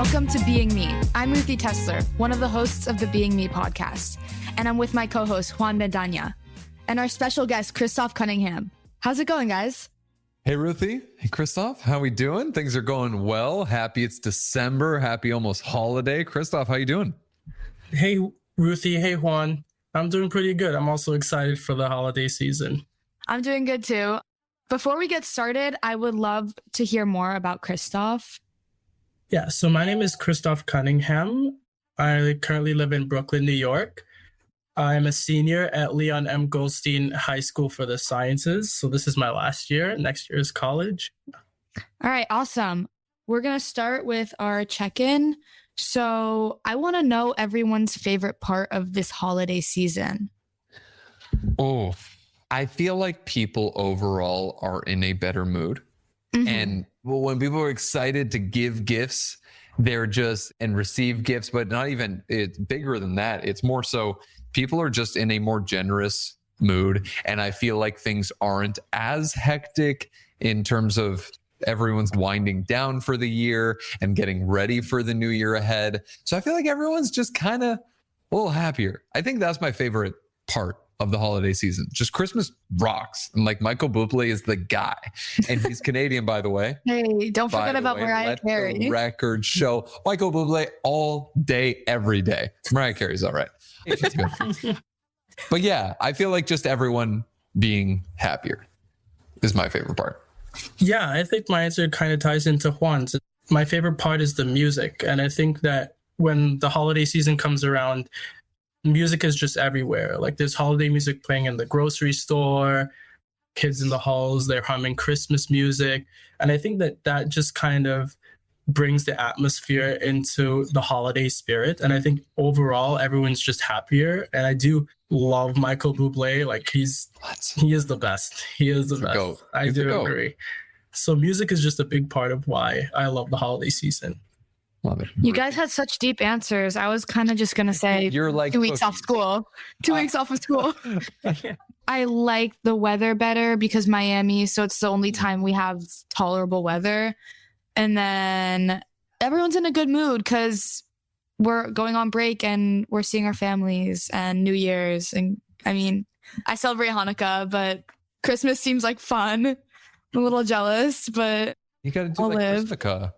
Welcome to Being Me. I'm Ruthie Tessler, one of the hosts of the BeingMe podcast, and I'm with my co-host Juan Bendana and our special guest Christoph Cunningham. How's it going, guys? Hey, Ruthie. Hey, Christoph. How we doing? Things are going well. Happy it's December. Happy almost holiday. Christoph, how you doing? Hey, Ruthie. Hey, Juan. I'm doing pretty good. I'm also excited for the holiday season. I'm doing good too. Before we get started, I would love to hear more about Christoph. Yeah, so my name is Christoph Cunningham. I currently live in Brooklyn, New York. I'm a senior at Leon M. Goldstein High School for the Sciences. So this is my last year. Next year is college. All right, awesome. We're going to start with our check-in. So I want to know everyone's favorite part of this holiday season. Oh, I feel like people overall are in a better mood. Mm-hmm. And when people are excited to give gifts, they're just and receive gifts, but not even, it's bigger than that. It's more so people are just in a more generous mood. And I feel like things aren't as hectic in terms of everyone's winding down for the year and getting ready for the new year ahead. So I feel like everyone's just kind of a little happier. I think that's my favorite part of the holiday season. Just Christmas rocks. And like Michael Bublé is the guy. And he's Canadian, by the way. Hey, don't forget about Mariah Carey. The record show. Michael Bublé all day, every day. Mariah Carey's all right. But yeah, I feel like just everyone being happier is my favorite part. Yeah, I think my answer kind of ties into Juan's. My favorite part is the music. And I think that when the holiday season comes around, music is just everywhere. Like there's holiday music playing in the grocery store, kids in the halls, they're humming Christmas music. And I think that that just kind of brings the atmosphere into the holiday spirit. And I think overall, everyone's just happier. And I do love Michael Bublé. Like he is the best. He is the best. I do agree. So music is just a big part of why I love the holiday season. Love it. You guys had such deep answers. I was kind of just going to say you're like 2 weeks off school. 2 weeks off of school. I like the weather better because Miami, so it's the only time we have tolerable weather. And then everyone's in a good mood because we're going on break and we're seeing our families and New Year's. And I mean, I celebrate Hanukkah, but Christmas seems like fun. I'm a little jealous, but you got to do I'll like live. Christmas.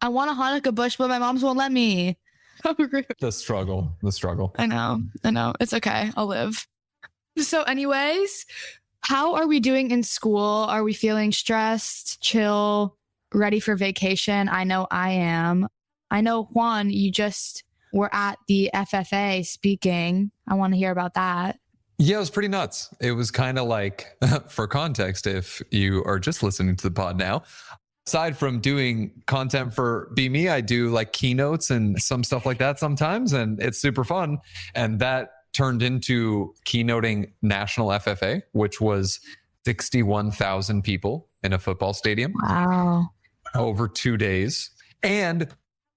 I want a Hanukkah bush, but my moms won't let me. The struggle. I know. It's okay. I'll live. So anyways, how are we doing in school? Are we feeling stressed, chill, ready for vacation? I know I am. I know, Juan, you just were at the FFA speaking. I want to hear about that. Yeah, it was pretty nuts. It was kind of like, for context, if you are just listening to the pod now, aside from doing content for BeMe, I do like keynotes and some stuff like that sometimes, and it's super fun. And that turned into keynoting National FFA, which was 61,000 people in a football stadium. Wow. Over 2 days. And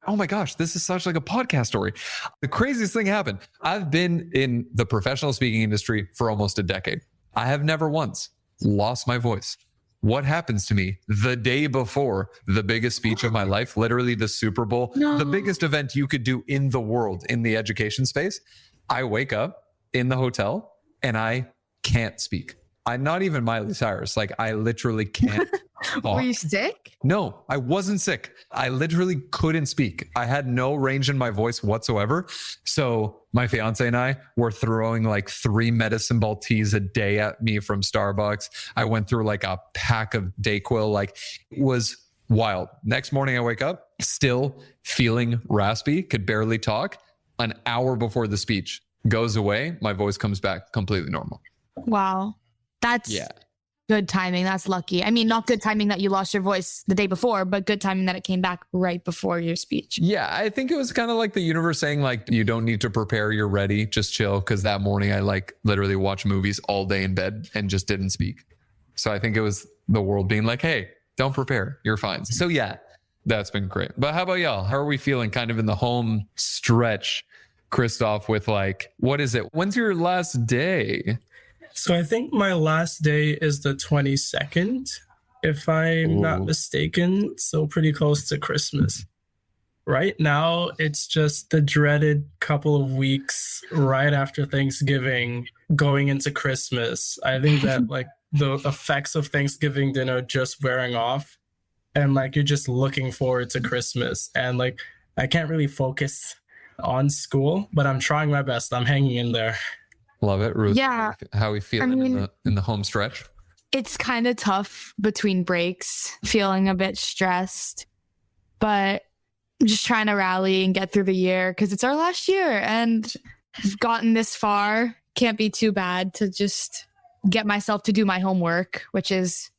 oh my gosh, this is such like a podcast story. The craziest thing happened. I've been in the professional speaking industry for almost a decade. I have never once lost my voice. What happens to me the day before the biggest speech of my life, literally the Super Bowl, the biggest event you could do in the world in the education space? I wake up in the hotel and I can't speak. I'm not even Miley Cyrus. Like I literally can't talk. Were you sick? No, I wasn't sick. I literally couldn't speak. I had no range in my voice whatsoever. So my fiance and I were throwing like 3 medicine ball teas a day at me from Starbucks. I went through like a pack of Dayquil. Like it was wild. Next morning I wake up still feeling raspy, could barely talk. An hour before the speech goes away, my voice comes back completely normal. Wow. That's good timing. That's lucky. I mean, not good timing that you lost your voice the day before, but good timing that it came back right before your speech. Yeah, I think it was kind of like the universe saying like, you don't need to prepare, you're ready, just chill. Because that morning I like literally watched movies all day in bed and just didn't speak. So I think it was the world being like, hey, don't prepare, you're fine. So yeah, that's been great. But how about y'all? How are we feeling kind of in the home stretch, Christoph, with like, what is it? When's your last day? So I think my last day is the 22nd, if I'm not mistaken. So pretty close to Christmas. Right now, it's just the dreaded couple of weeks right after Thanksgiving going into Christmas. I think that like the effects of Thanksgiving dinner just wearing off, and like you're just looking forward to Christmas. And like I can't really focus on school, but I'm trying my best. I'm hanging in there. Love it, Ruth. Yeah. How are we feeling in the home stretch? It's kind of tough between breaks, feeling a bit stressed, but I'm just trying to rally and get through the year because it's our last year and I've gotten this far. Can't be too bad to just get myself to do my homework, which has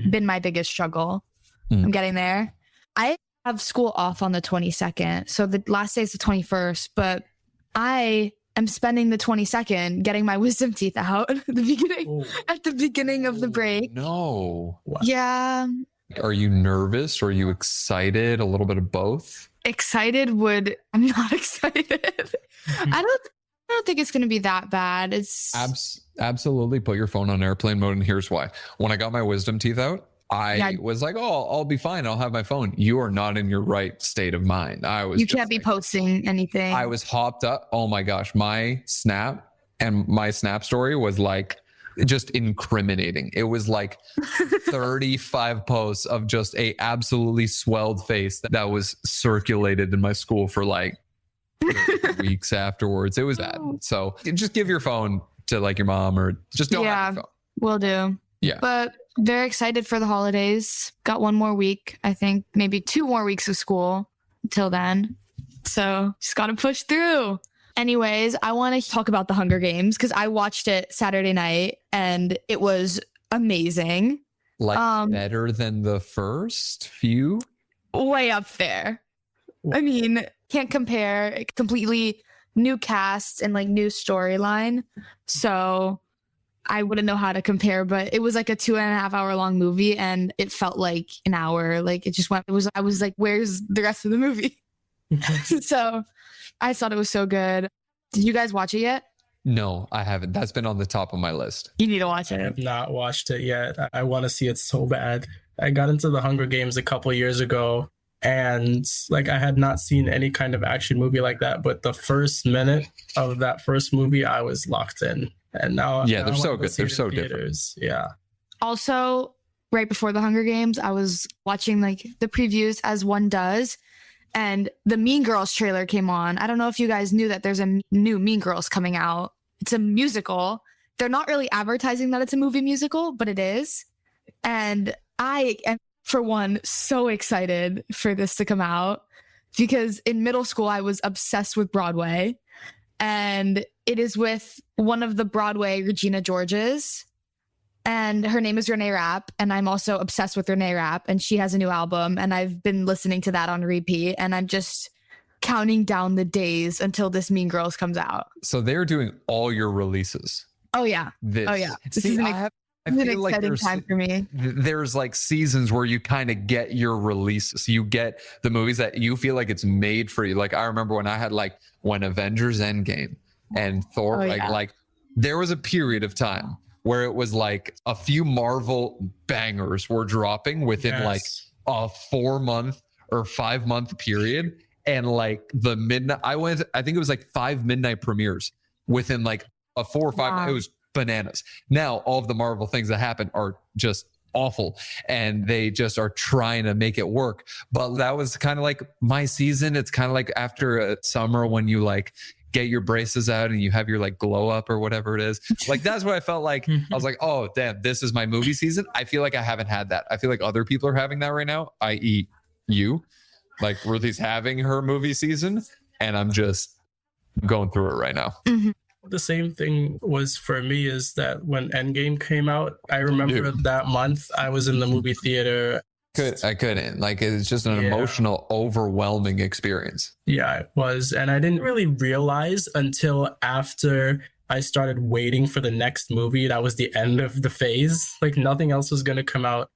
been my biggest struggle. I'm getting there. I have school off on the 22nd. So the last day is the 21st, but I am spending the 22nd getting my wisdom teeth out at the beginning of the break. No. Wow. Yeah. Are you nervous or are you excited? A little bit of both? I'm not excited. I don't think it's going to be that bad. It's absolutely put your phone on airplane mode. And here's why. When I got my wisdom teeth out, I was like, oh, I'll be fine. I'll have my phone. You are not in your right state of mind. You can't be posting anything. I was hopped up. Oh my gosh. My snap story was like just incriminating. It was like 35 posts of just a absolutely swelled face that was circulated in my school for like weeks afterwards. It was bad. So just give your phone to like your mom or just don't have your phone. Will do. Yeah. But very excited for the holidays. Got one more week, I think, maybe 2 more weeks of school until then. So just got to push through. Anyways, I want to talk about the Hunger Games because I watched it Saturday night and it was amazing. Like better than the first few? Way up there. I mean, can't compare. Completely new cast and like new storyline. So I wouldn't know how to compare, but it was like a 2.5 hour long movie and it felt like an hour. Like it just went, I was like, where's the rest of the movie? So I thought it was so good. Did you guys watch it yet? No, I haven't. That's been on the top of my list. You need to watch it. I have not watched it yet. I want to see it so bad. I got into the Hunger Games a couple years ago and like I had not seen any kind of action movie like that. But the first minute of that first movie, I was locked in. And now, they're so good. They're so different. Yeah. Also, right before the Hunger Games, I was watching like the previews as one does. And the Mean Girls trailer came on. I don't know if you guys knew that there's a new Mean Girls coming out. It's a musical. They're not really advertising that it's a movie musical, but it is. And I am, for one, so excited for this to come out because in middle school, I was obsessed with Broadway. And it is with one of the Broadway Regina Georges. And her name is Renee Rapp. And I'm also obsessed with Renee Rapp. And she has a new album. And I've been listening to that on repeat. And I'm just counting down the days until this Mean Girls comes out. So they're doing all your releases. Oh, yeah. This is an exciting time for me. There's like seasons where you kind of get your releases. You get the movies that you feel like it's made for you. Like I remember when I had when Avengers Endgame and Thor, like there was a period of time where it was like a few Marvel bangers were dropping within like a 4-month or 5-month period. And like the midnight, I think it was like 5 midnight premieres within like a 4 or 5. Wow. It was bananas. Now all of the Marvel things that happen are just awful and they just are trying to make it work. But that was kind of like my season. It's kind of like after a summer when you like get your braces out and you have your like glow up or whatever it is. Like that's what I felt like. I was like, oh damn, this is my movie season. I feel like I haven't had that. I feel like other people are having that right now, i.e. you. Like Ruthie's having her movie season and I'm just going through it right now. The same thing was for me is that when Endgame came out, I remember that month I was in the movie theater. I couldn't. Like it's just an emotional, overwhelming experience. Yeah, it was. And I didn't really realize until after I started waiting for the next movie. That was the end of the phase. Like nothing else was going to come out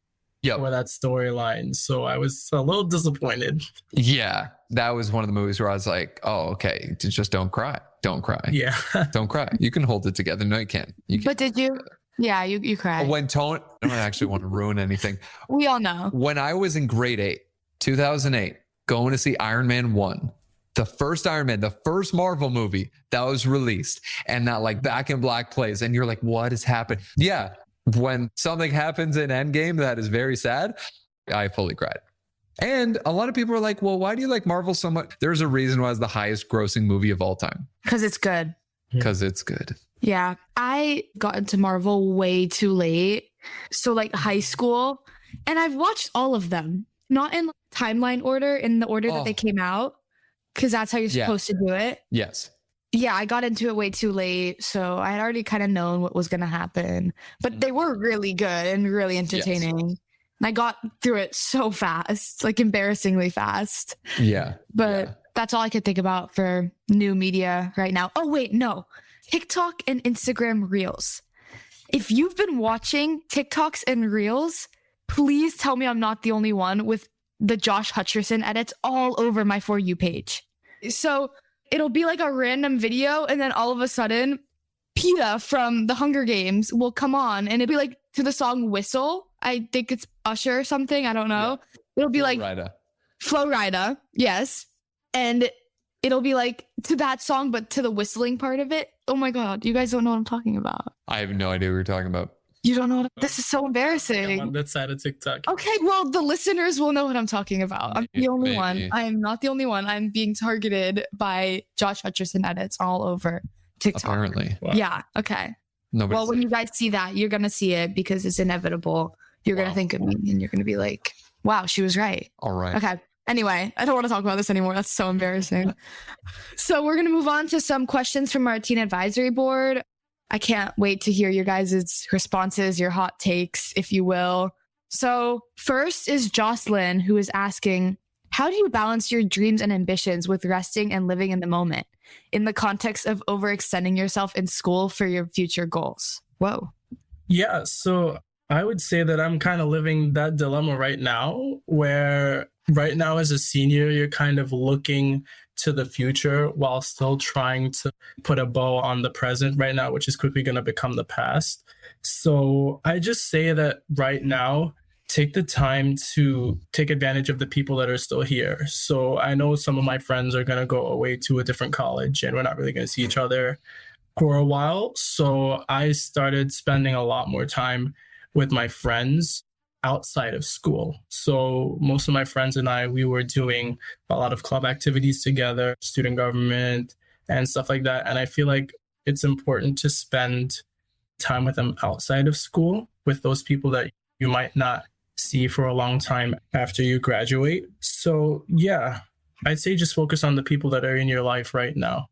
for that storyline. So I was a little disappointed. Yeah, that was one of the movies where I was like, oh, okay, just don't cry. Don't cry. Yeah. Don't cry. You can hold it together. No, you can't. But did you? Yeah, you cried. When Tone, I don't actually want to ruin anything. We all know. When I was in grade 8, 2008, going to see Iron Man 1. The first Iron Man, the first Marvel movie that was released, and that like Back in Black plays, and you're like, what is happening? Yeah, when something happens in Endgame that is very sad, I fully cried. And a lot of people are like, well, why do you like Marvel so much? There's a reason why it's the highest grossing movie of all time. Because it's good. Because it's good. Yeah. I got into Marvel way too late. So like high school, and I've watched all of them, not in timeline order, in the order that they came out. Because that's how you're supposed to do it. Yes. Yeah, I got into it way too late. So I had already kind of known what was going to happen. But they were really good and really entertaining. Yes. And I got through it so fast, like embarrassingly fast. Yeah. But that's all I could think about for new media right now. Oh, wait, no. TikTok and Instagram Reels. If you've been watching TikToks and Reels, please tell me I'm not the only one with the Josh Hutcherson edits all over my For You page. So it'll be like a random video, and then all of a sudden, PETA from the Hunger Games will come on, and it'll be like to the song Whistle. I think it's Usher or something. I don't know. Yeah. It'll be like Flo Rida. Yes. And it'll be like to that song, but to the whistling part of it. Oh my God. You guys don't know what I'm talking about. I have no idea what you're talking about. You don't know what this is so embarrassing. I'm on that side of TikTok. Okay, well, the listeners will know what I'm talking about. I'm the only one. I'm not the only one. I'm being targeted by Josh Hutcherson edits all over TikTok. Apparently. Wow. Yeah, okay. Well, when you guys see that, you're going to see it because it's inevitable. You're going to think of me and you're going to be like, wow, she was right. All right. Okay. Anyway, I don't want to talk about this anymore. That's so embarrassing. So we're going to move on to some questions from our teen advisory board. I can't wait to hear your guys' responses, your hot takes, if you will. So first is Jocelyn, who is asking, how do you balance your dreams and ambitions with resting and living in the moment in the context of overextending yourself in school for your future goals? Whoa. Yeah, so I would say that I'm kind of living that dilemma right now, where right now as a senior, you're kind of looking to the future while still trying to put a bow on the present right now, which is quickly going to become the past. So I just say that right now, take the time to take advantage of the people that are still here. So I know some of my friends are going to go away to a different college and we're not really going to see each other for a while. So I started spending a lot more time with my friends outside of school. So most of my friends and I, we were doing a lot of club activities together, student government and stuff like that. And I feel like it's important to spend time with them outside of school with those people that you might not see for a long time after you graduate. So yeah, I'd say just focus on the people that are in your life right now.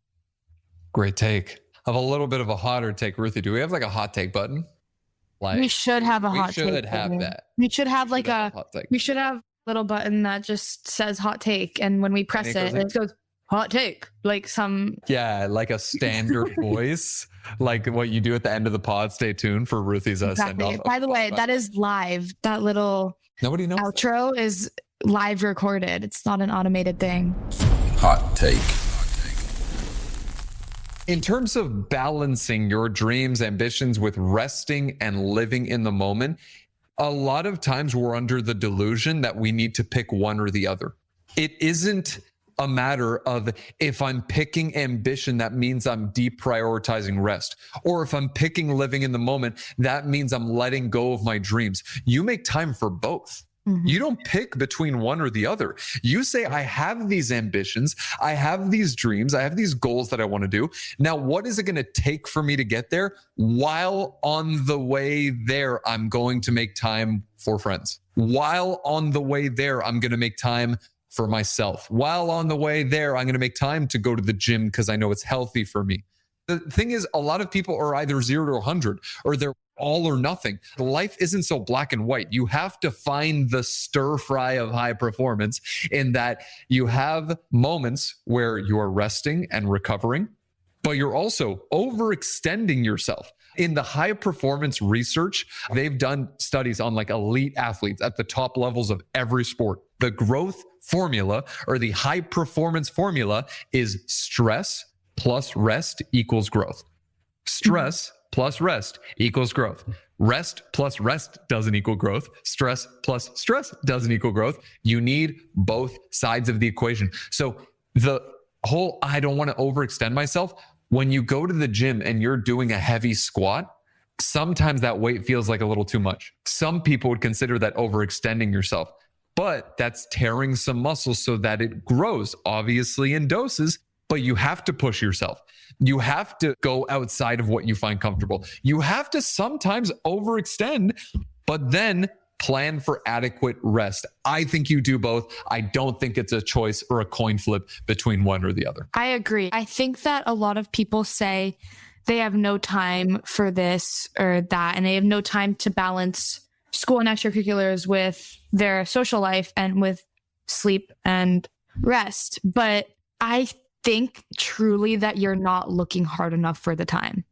Great take. I have a little bit of a hotter take. Ruthie, do we have like a hot take button? Like, we should have a hot take. We should have that. We should have like we should have a little button that just says hot take. And when we press it goes hot take. Like some. Yeah, like a standard voice, like what you do at the end of the pod. Stay tuned for Ruthie's send off. By the way, that is live. That little nobody knows outro is live recorded. It's not an automated thing. Hot take. In terms of balancing your dreams, ambitions with resting and living in the moment, a lot of times we're under the delusion that we need to pick one or the other. It isn't a matter of if I'm picking ambition, that means I'm deprioritizing rest. Or if I'm picking living in the moment, that means I'm letting go of my dreams. You make time for both. Mm-hmm. You don't pick between one or the other. You say, I have these ambitions, I have these dreams, I have these goals that I want to do. Now, what is it going to take for me to get there? While on the way there, I'm going to make time for friends. While on the way there, I'm going to make time for myself. While on the way there, I'm going to make time to go to the gym because I know it's healthy for me. The thing is, a lot of people are either 0 to 100 or they're all or nothing. Life isn't so black and white. You have to find the stir fry of high performance in that you have moments where you are resting and recovering, but you're also overextending yourself. In the high performance research, they've done studies on like elite athletes at the top levels of every sport. The growth formula or the high performance formula is stress plus rest equals growth. Stress plus rest equals growth. Rest plus rest doesn't equal growth. Stress plus stress doesn't equal growth. You need both sides of the equation. So the whole, I don't want to overextend myself. When you go to the gym and you're doing a heavy squat, sometimes that weight feels like a little too much. Some people would consider that overextending yourself, but that's tearing some muscle so that it grows, obviously in doses, but you have to push yourself. You have to go outside of what you find comfortable. You have to sometimes overextend, but then plan for adequate rest. I think you do both. I don't think it's a choice or a coin flip between one or the other. I agree. I think that a lot of people say they have no time for this or that, and they have no time to balance school and extracurriculars with their social life and with sleep and rest. But I think truly that you're not looking hard enough for the time.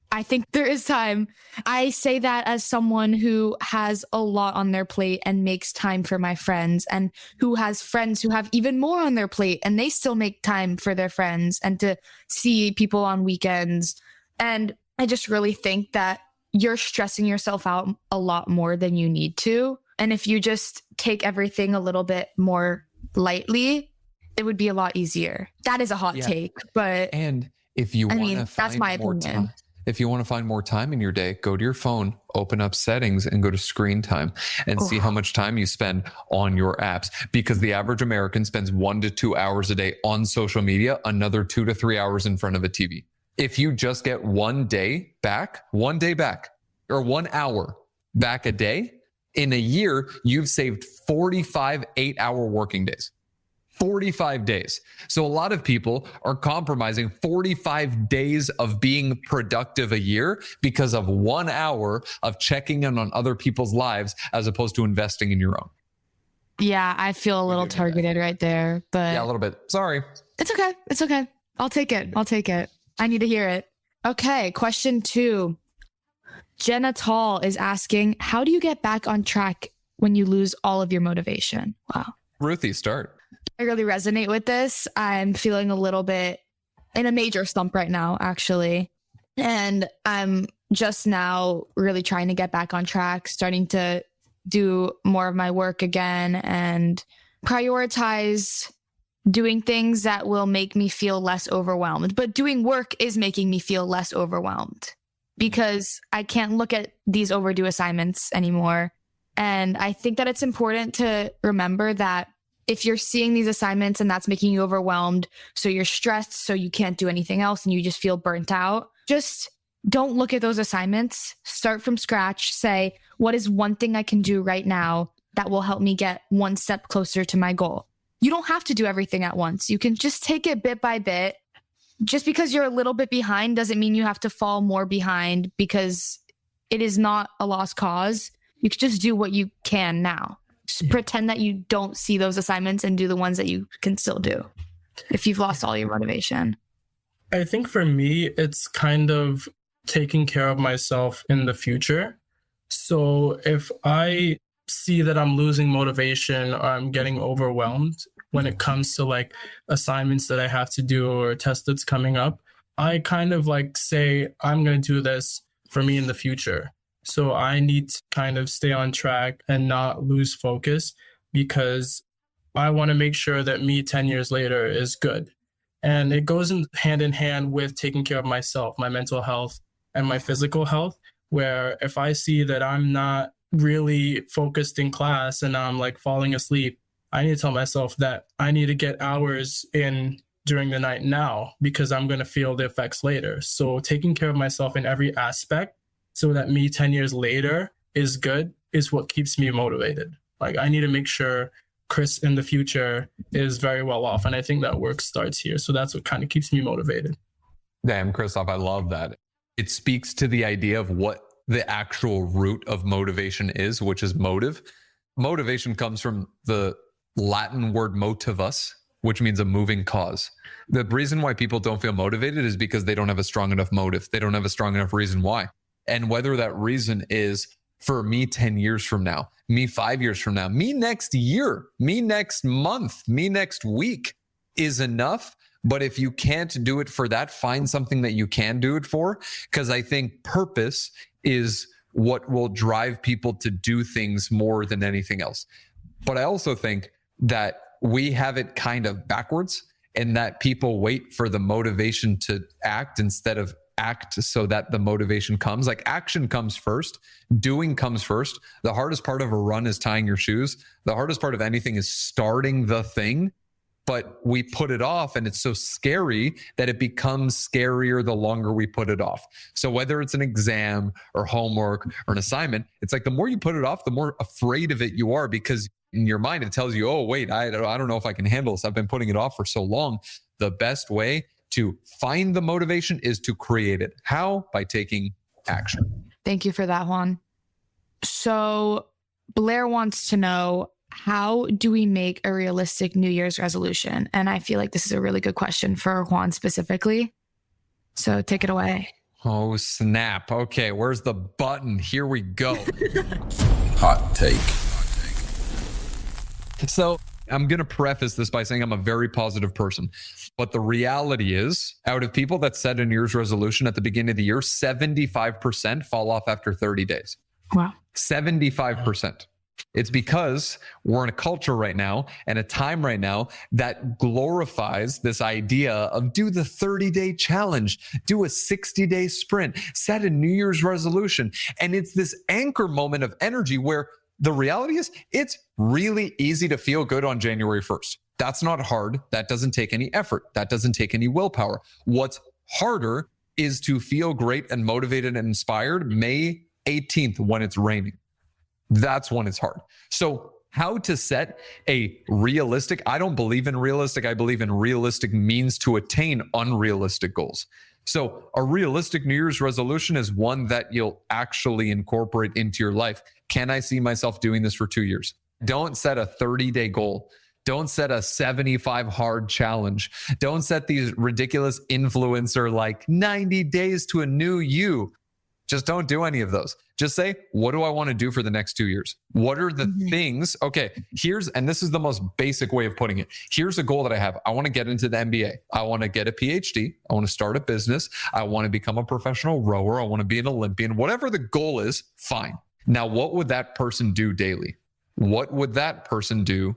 I think there is time. I say that as someone who has a lot on their plate and makes time for my friends, and who has friends who have even more on their plate and they still make time for their friends and to see people on weekends. And I just really think that you're stressing yourself out a lot more than you need to. And if you just take everything a little bit more lightly, it would be a lot easier. That is a hot take, but and if you want to that's my more opinion. time, if you want to find more time in your day, go to your phone, open up settings and go to screen time and see how much time you spend on your apps, because the average American spends 1 to 2 hours a day on social media, another 2 to 3 hours in front of a TV. If you just get 1 day back, or 1 hour back a day, in a year, you've saved 45 8-hour working days. 45 days. So a lot of people are compromising 45 days of being productive a year because of 1 hour of checking in on other people's lives as opposed to investing in your own. Yeah, I feel a little targeted right there, but yeah, a little bit. Sorry. It's okay. It's okay. I'll take it. I need to hear it. Okay. Question 2. Jenna Tall is asking, how do you get back on track when you lose all of your motivation? Wow. Ruthie, start. I really resonate with this. I'm feeling a little bit in a major slump right now, actually. And I'm just now really trying to get back on track, starting to do more of my work again and prioritize doing things that will make me feel less overwhelmed. But doing work is making me feel less overwhelmed because I can't look at these overdue assignments anymore. And I think that it's important to remember that if you're seeing these assignments and that's making you overwhelmed, so you're stressed, so you can't do anything else and you just feel burnt out, just don't look at those assignments. Start from scratch. Say, what is one thing I can do right now that will help me get one step closer to my goal? You don't have to do everything at once. You can just take it bit by bit. Just because you're a little bit behind doesn't mean you have to fall more behind, because it is not a lost cause. You can just do what you can now. Just pretend that you don't see those assignments and do the ones that you can still do if you've lost all your motivation. I think for me, it's kind of taking care of myself in the future. So if I see that I'm losing motivation or I'm getting overwhelmed when it comes to like assignments that I have to do or a test that's coming up, I kind of like say, I'm going to do this for me in the future. So I need to kind of stay on track and not lose focus, because I want to make sure that me 10 years later is good. And it goes hand in hand with taking care of myself, my mental health and my physical health, where if I see that I'm not really focused in class and I'm like falling asleep, I need to tell myself that I need to get hours in during the night now, because I'm going to feel the effects later. So taking care of myself in every aspect so that me 10 years later is good is what keeps me motivated. Like, I need to make sure Chris in the future is very well off. And I think that work starts here. So that's what kind of keeps me motivated. Damn, Christoph, I love that. It speaks to the idea of what the actual root of motivation is, which is motive. Motivation comes from the Latin word motivus, which means a moving cause. The reason why people don't feel motivated is because they don't have a strong enough motive. They don't have a strong enough reason why. And whether that reason is for me 10 years from now, me 5 years from now, me next year, me next month, me next week is enough. But if you can't do it for that, find something that you can do it for. Because I think purpose is what will drive people to do things more than anything else. But I also think that we have it kind of backwards, in that people wait for the motivation to act instead of act so that the motivation comes. Like, action comes first, doing comes first. The hardest part of a run is tying your shoes. The hardest part of anything is starting the thing, but we put it off, and it's so scary that it becomes scarier the longer we put it off. So whether it's an exam or homework or an assignment, it's like the more you put it off, the more afraid of it you are, because in your mind, it tells you, oh, wait, I don't know if I can handle this. I've been putting it off for so long. The best way to find the motivation is to create it. How? By taking action. Thank you for that, Juan. So Blair wants to know, how do we make a realistic New Year's resolution? And I feel like this is a really good question for Juan specifically. So take it away. Oh, snap. Okay, where's the button? Here we go. Hot take. So I'm going to preface this by saying I'm a very positive person. But the reality is, out of people that set a New Year's resolution at the beginning of the year, 75% fall off after 30 days. Wow. 75%. It's because we're in a culture right now and a time right now that glorifies this idea of do the 30-day challenge, do a 60-day sprint, set a New Year's resolution. And it's this anchor moment of energy where the reality is it's really easy to feel good on January 1st. That's not hard. That doesn't take any effort. That doesn't take any willpower. What's harder is to feel great and motivated and inspired May 18th when it's raining. That's when it's hard. So how to set a realistic, I don't believe in realistic. I believe in realistic means to attain unrealistic goals. So a realistic New Year's resolution is one that you'll actually incorporate into your life. Can I see myself doing this for 2 years? Don't set a 30-day goal. Don't set a 75 hard challenge. Don't set these ridiculous influencer like 90 days to a new you. Just don't do any of those. Just say, what do I want to do for the next 2 years? What are the things? Okay, and this is the most basic way of putting it. Here's a goal that I have. I want to get into the NBA. I want to get a PhD. I want to start a business. I want to become a professional rower. I want to be an Olympian. Whatever the goal is, fine. Now, what would that person do daily? What would that person do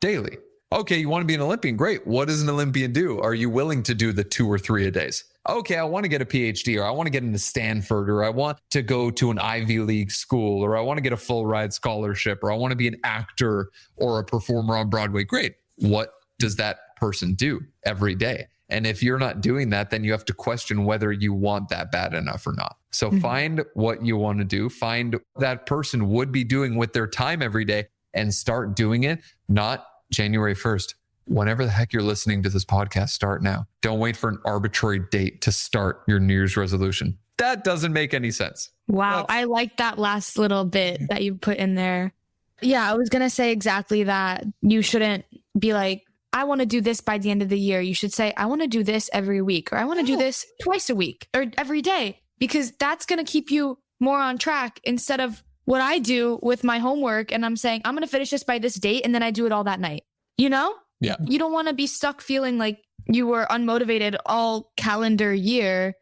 daily? Okay, you want to be an Olympian? Great. What does an Olympian do? Are you willing to do the 2 or 3 a days? Okay, I want to get a PhD, or I want to get into Stanford, or I want to go to an Ivy League school, or I want to get a full ride scholarship, or I want to be an actor or a performer on Broadway. Great. What does that person do every day? And if you're not doing that, then you have to question whether you want that bad enough or not. So find what you want to do, find what that person would be doing with their time every day, and start doing it, not January 1st. Whenever the heck you're listening to this podcast, start now. Don't wait for an arbitrary date to start your New Year's resolution. That doesn't make any sense. Wow. I like that last little bit that you put in there. Yeah, I was going to say exactly that. You shouldn't be like, I want to do this by the end of the year. You should say, I want to do this every week, or I want to do this twice a week or every day, because that's going to keep you more on track instead of what I do with my homework. And I'm saying, I'm going to finish this by this date. And then I do it all that night, you know? Yeah. You don't want to be stuck feeling like you were unmotivated all calendar year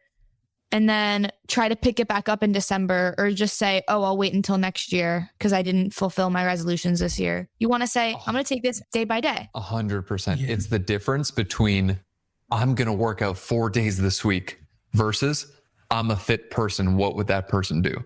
and then try to pick it back up in December, or just say, oh, I'll wait until next year because I didn't fulfill my resolutions this year. You want to say, I'm going to take this day by day. 100%. Yeah. It's the difference between I'm going to work out 4 days this week versus I'm a fit person. What would that person do?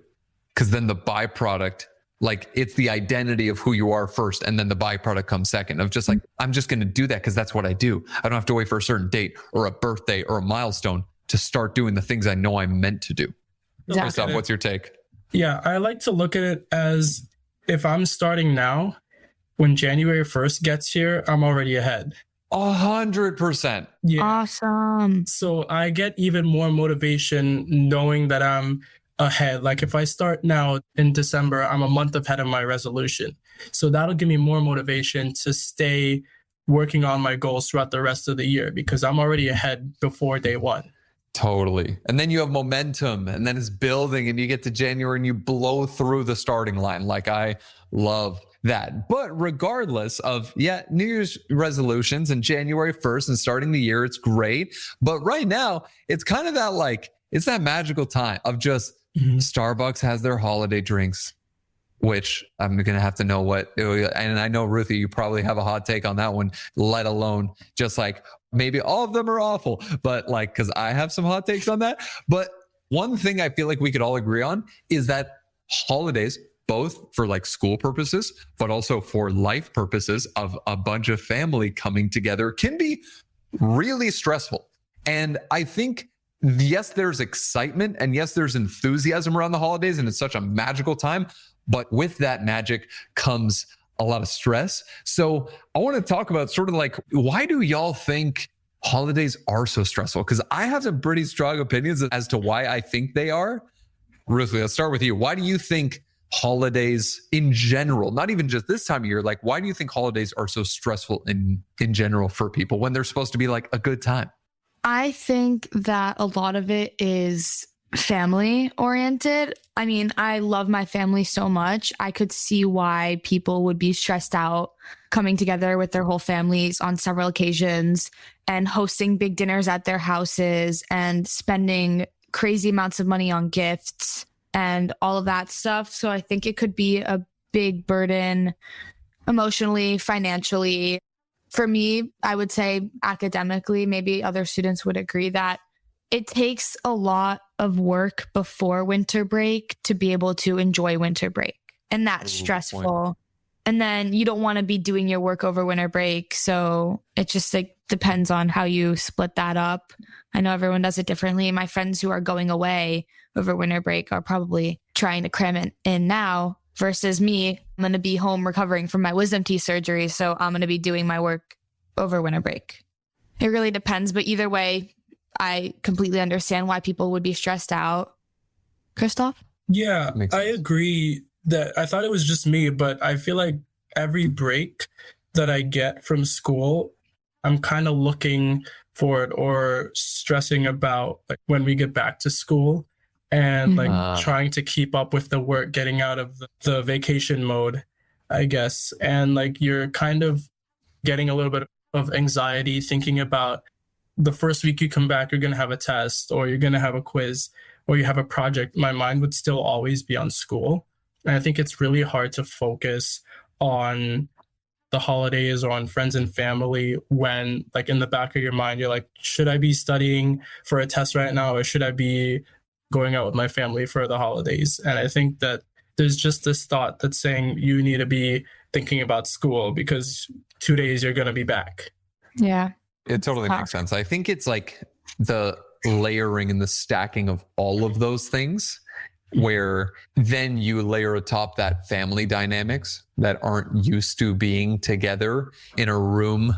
Because then the byproduct, like, it's the identity of who you are first, and then the byproduct comes second, of just like, I'm just going to do that because that's what I do. I don't have to wait for a certain date or a birthday or a milestone to start doing the things I know I'm meant to do. Exactly. Christoph, what's your take? Yeah, I like to look at it as, if I'm starting now, when January 1st gets here, I'm already ahead. 100%. Yeah. Awesome. So I get even more motivation knowing that I'm ahead. Like, if I start now in December, I'm a month ahead of my resolution. So that'll give me more motivation to stay working on my goals throughout the rest of the year, because I'm already ahead before day one. Totally. And then you have momentum, and then it's building, and you get to January and you blow through the starting line. Like, I love that. But regardless of, New Year's resolutions and January 1st and starting the year, it's great. But right now, it's kind of that, like, it's that magical time of just Starbucks has their holiday drinks, which I'm going to have to know what, and I know, Ruthie, you probably have a hot take on that one, let alone just like maybe all of them are awful, but like, because I have some hot takes on that. But one thing I feel like we could all agree on is that holidays, both for like school purposes, but also for life purposes of a bunch of family coming together, can be really stressful. And I think, yes, there's excitement and yes, there's enthusiasm around the holidays and it's such a magical time. But with that magic comes a lot of stress. So I want to talk about sort of like, why do y'all think holidays are so stressful? Because I have some pretty strong opinions as to why I think they are. Ruthie, let's start with you. Why do you think holidays in general, not even just this time of year, like why do you think holidays are so stressful in general for people when they're supposed to be like a good time? I think that a lot of it is family oriented. I mean, I love my family so much. I could see why people would be stressed out coming together with their whole families on several occasions and hosting big dinners at their houses and spending crazy amounts of money on gifts and all of that stuff. So I think it could be a big burden emotionally, financially. For me, I would say academically, maybe other students would agree that it takes a lot of work before winter break to be able to enjoy winter break. And that's stressful. And then you don't want to be doing your work over winter break. So it just like depends on how you split that up. I know everyone does it differently. My friends who are going away over winter break are probably trying to cram it in now versus me. I'm going to be home recovering from my wisdom teeth surgery. So I'm going to be doing my work over winter break. It really depends. But either way, I completely understand why people would be stressed out. Christoph? Yeah, I agree that I thought it was just me, but I feel like every break that I get from school, I'm kind of looking for it or stressing about like when we get back to school and like trying to keep up with the work, getting out of the vacation mode, I guess. And like you're kind of getting a little bit of anxiety thinking about the first week you come back, you're going to have a test or you're going to have a quiz or you have a project. My mind would still always be on school. And I think it's really hard to focus on the holidays or on friends and family when like in the back of your mind, you're like, should I be studying for a test right now? Or should I be going out with my family for the holidays? And I think that there's just this thought that's saying you need to be thinking about school because 2 days you're going to be back. Yeah. It totally makes sense. I think it's like the layering and the stacking of all of those things where then you layer atop that family dynamics that aren't used to being together in a room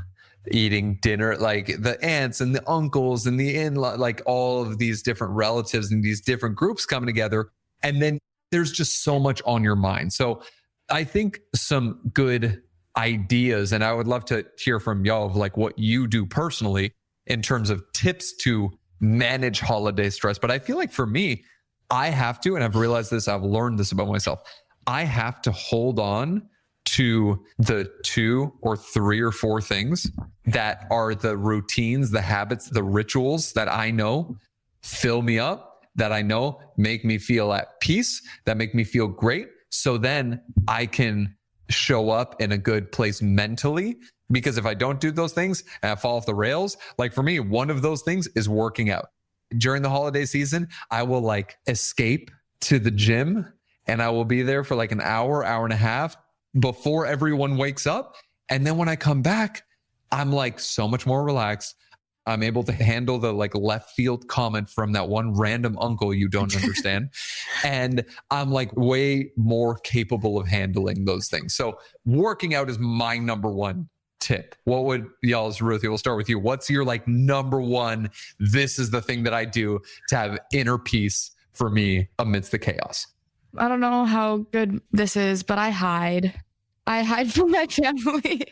eating dinner, like the aunts and the uncles and the in-law, like all of these different relatives and these different groups coming together. And then there's just so much on your mind. So I think some good ideas, and I would love to hear from y'all of like what you do personally in terms of tips to manage holiday stress. But I feel like for me, I have to, and I've realized this, I've learned this about myself. I have to hold on to the 2 or 3 or 4 things that are the routines, the habits, the rituals that I know fill me up, that I know make me feel at peace, that make me feel great. So then I can show up in a good place mentally. Because if I don't do those things and I fall off the rails, like for me, one of those things is working out. During the holiday season, I will like escape to the gym and I will be there for like an hour, hour and a half before everyone wakes up. And then when I come back, I'm like so much more relaxed. I'm able to handle the like left field comment from that one random uncle you don't understand. And I'm like way more capable of handling those things. So working out is my number one tip. What would y'all's, Ruthie, we'll start with you. What's your like number one, this is the thing that I do to have inner peace for me amidst the chaos? I don't know how good this is, but I hide from my family.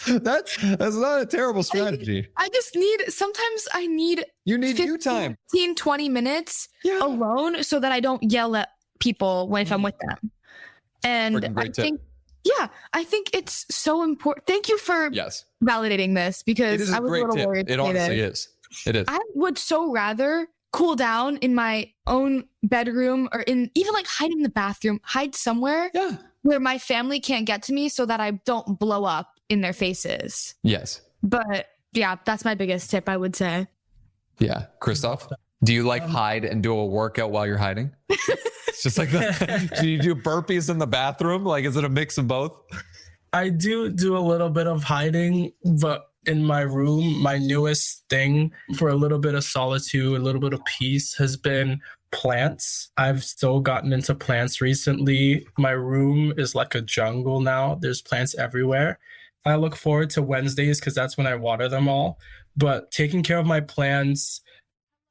That's not a terrible strategy. I just sometimes I need you time 15, 20 minutes alone so that I don't yell at people if I'm with them. And I think it's so important. Thank you for validating this because I was a little worried. It honestly is. It is. I would so rather cool down in my own bedroom or in even like hide in the bathroom, hide somewhere where my family can't get to me so that I don't blow up in their faces. Yes. But yeah, that's my biggest tip, I would say. Yeah. Christoph, do you like hide and do a workout while you're hiding? It's just like that. Do you do burpees in the bathroom? Like, is it a mix of both? I do a little bit of hiding, but in my room, my newest thing for a little bit of solitude, a little bit of peace has been plants. I've still gotten into plants recently. My room is like a jungle now. There's plants everywhere. I look forward to Wednesdays because that's when I water them all. But taking care of my plants,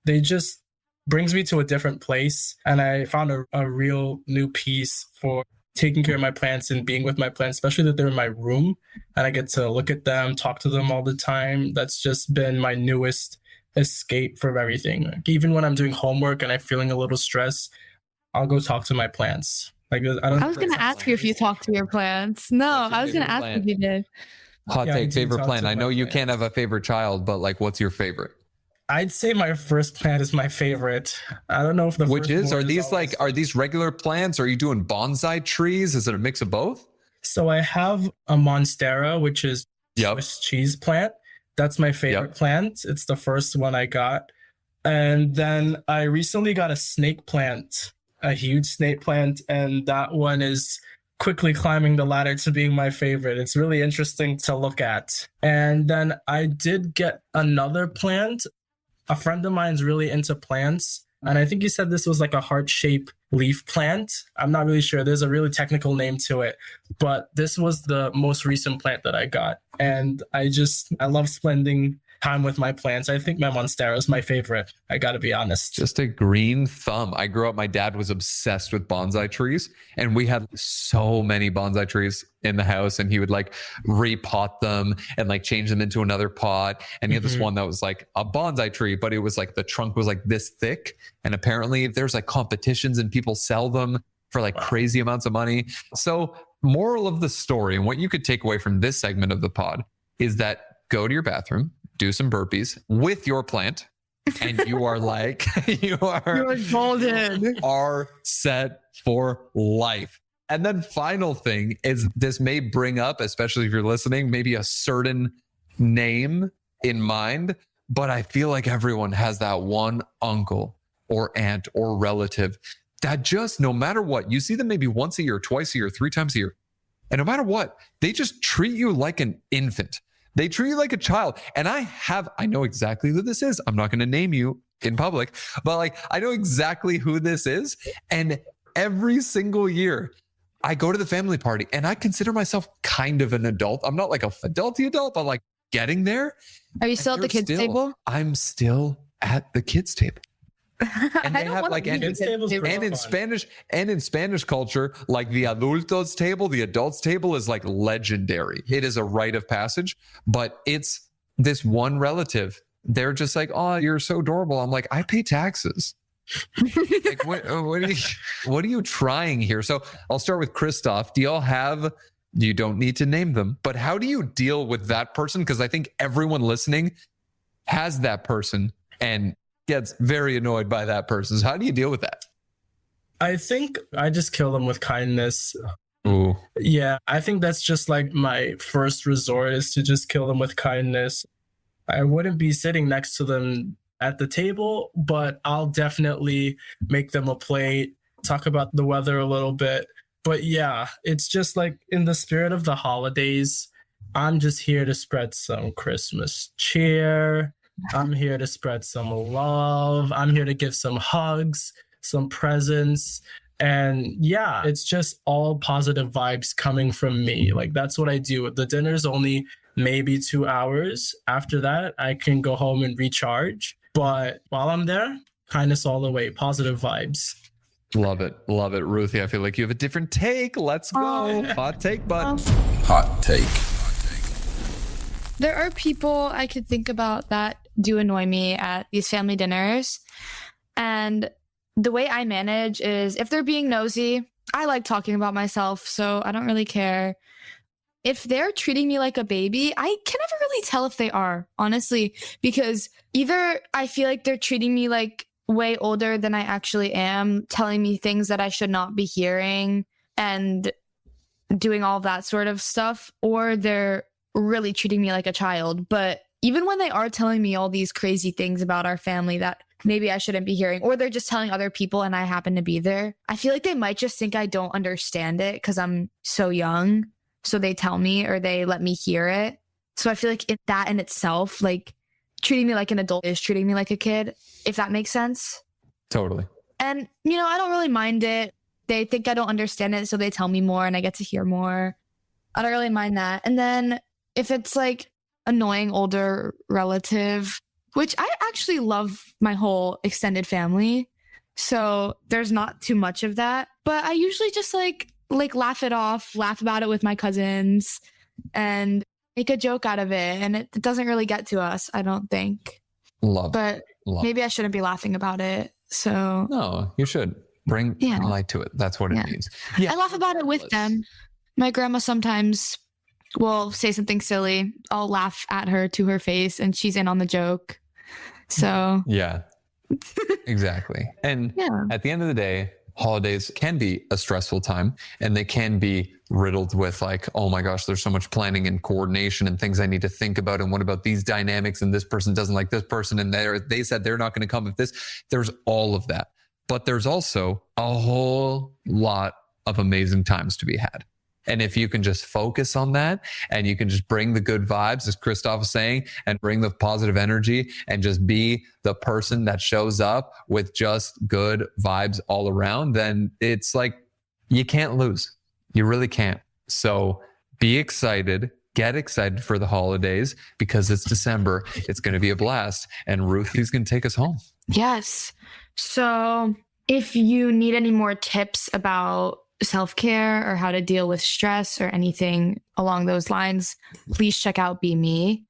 they just brings me to a different place. And I found a real new peace for taking care of my plants and being with my plants, especially that they're in my room and I get to look at them, talk to them all the time. That's just been my newest escape from everything. Like, even when I'm doing homework and I'm feeling a little stressed, I'll go talk to my plants. Like, I was going to ask you if you talk to your plants. No, I was going to ask if you did. Hot take, favorite plant. I know you can't have a favorite child, but like, what's your favorite? I'd say my first plant is my favorite. I don't know if the which is, are these regular plants? Are you doing bonsai trees? Is it a mix of both? So I have a Monstera, which is Swiss cheese plant. That's my favorite plant. It's the first one I got. And then I recently got a snake plant, a huge snake plant. And that one is quickly climbing the ladder to being my favorite. It's really interesting to look at. And then I did get another plant. A friend of mine's really into plants, and I think he said this was like a heart-shaped leaf plant. I'm not really sure. There's a really technical name to it, but this was the most recent plant that I got. And I love spending time with my plants. I think my Monstera is my favorite. I got to be honest. Just a green thumb. I grew up, my dad was obsessed with bonsai trees, and we had so many bonsai trees in the house, and he would like repot them and like change them into another pot. And he had this one that was like a bonsai tree, but it was like the trunk was like this thick. And apparently there's like competitions and people sell them for like crazy amounts of money. So moral of the story, and what you could take away from this segment of the pod, is that go to your bathroom, do some burpees with your plant, and you are like, you're golden. You are set for life. And then final thing is, this may bring up, especially if you're listening, maybe a certain name in mind, but I feel like everyone has that one uncle or aunt or relative that just, no matter what, you see them maybe once a year, twice a year, 3 times a year. And no matter what, they just treat you like an infant. They treat you like a child. And I know exactly who this is. I'm not going to name you in public, but like, I know exactly who this is. And every single year I go to the family party and I consider myself kind of an adult. I'm not like a adulty adult, but like getting there. Are you still at the kids table? I'm still at the kids table. And they have like, and in Spanish culture, like the adultos table, the adults table is like legendary. It is a rite of passage, but it's this one relative. They're just like, oh, you're so adorable. I'm like, I pay taxes. Like, what are you trying here? So I'll start with Christoph. You don't need to name them, but how do you deal with that person? Because I think everyone listening has that person and gets very annoyed by that person. So how do you deal with that? I think I just kill them with kindness. Ooh. Yeah, I think that's just like my first resort, is to just kill them with kindness. I wouldn't be sitting next to them at the table, but I'll definitely make them a plate, talk about the weather a little bit. But yeah, it's just like, in the spirit of the holidays, I'm just here to spread some Christmas cheer. I'm here to spread some love. I'm here to give some hugs, some presents. And yeah, it's just all positive vibes coming from me. Like, that's what I do. The dinner's only maybe 2 hours. After that, I can go home and recharge. But while I'm there, kindness all the way, positive vibes. Love it. Love it. Ruthie, I feel like you have a different take. Let's go. Hot take, bud. Hot take. There are people I could think about that do annoy me at these family dinners. And the way I manage is, if they're being nosy, I like talking about myself, so I don't really care. If they're treating me like a baby, I can never really tell if they are, honestly, because either I feel like they're treating me like way older than I actually am, telling me things that I should not be hearing and doing all that sort of stuff, or they're really treating me like a child. But even when they are telling me all these crazy things about our family that maybe I shouldn't be hearing, or they're just telling other people and I happen to be there, I feel like they might just think I don't understand it because I'm so young. So they tell me or they let me hear it. So I feel like that in itself, like treating me like an adult is treating me like a kid, if that makes sense. Totally. And, you know, I don't really mind it. They think I don't understand it, so they tell me more and I get to hear more. I don't really mind that. And then if it's like annoying older relative, which I actually love my whole extended family, so there's not too much of that. But I usually just like laugh it off, laugh about it with my cousins and make a joke out of it. And it doesn't really get to us, I don't think. But maybe I shouldn't be laughing about it. So no, you should bring light to it. That's what it means. Yeah, I laugh about it with them. My grandma sometimes will say something silly. I'll laugh at her to her face and she's in on the joke. So yeah, exactly. And at the end of the day, holidays can be a stressful time and they can be riddled with like, oh my gosh, there's so much planning and coordination and things I need to think about. And what about these dynamics? And this person doesn't like this person. And they said they're not going to come with this. There's all of that. But there's also a whole lot of amazing times to be had. And if you can just focus on that and you can just bring the good vibes, as Christoph was saying, and bring the positive energy and just be the person that shows up with just good vibes all around, then it's like you can't lose. You really can't. So be excited. Get excited for the holidays because it's December. It's going to be a blast. And Ruthie's going to take us home. Yes. So if you need any more tips about self-care or how to deal with stress or anything along those lines, please check out BeMe.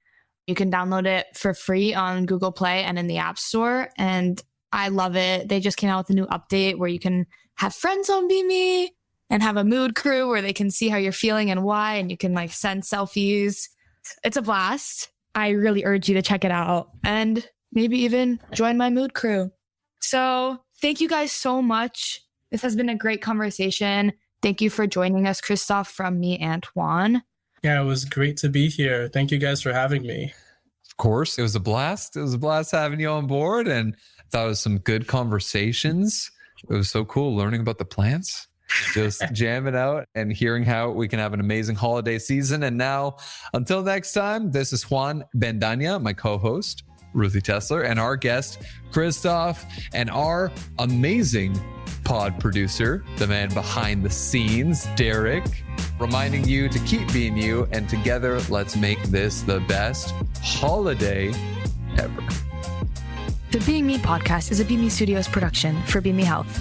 You can download it for free on Google Play and in the App Store. And I love it. They just came out with a new update where you can have friends on BeMe and have a mood crew where they can see how you're feeling and why, and you can like send selfies. It's a blast. I really urge you to check it out and maybe even join my mood crew. So thank you guys so much. This has been a great conversation. Thank you for joining us, Christoph, from me and Juan. Yeah, it was great to be here. Thank you guys for having me. Of course, it was a blast. It was a blast having you on board, and I thought it was some good conversations. It was so cool learning about the plants, just jamming out and hearing how we can have an amazing holiday season. And now, until next time, this is Juan Bendana, my co-host, Ruthie Tessler, and our guest, Christoph, and our amazing pod producer, the man behind the scenes, Derek, reminding you to keep being you, and together, let's make this the best holiday ever. The Being Me podcast is a BeMe Studios production for BeMe Health.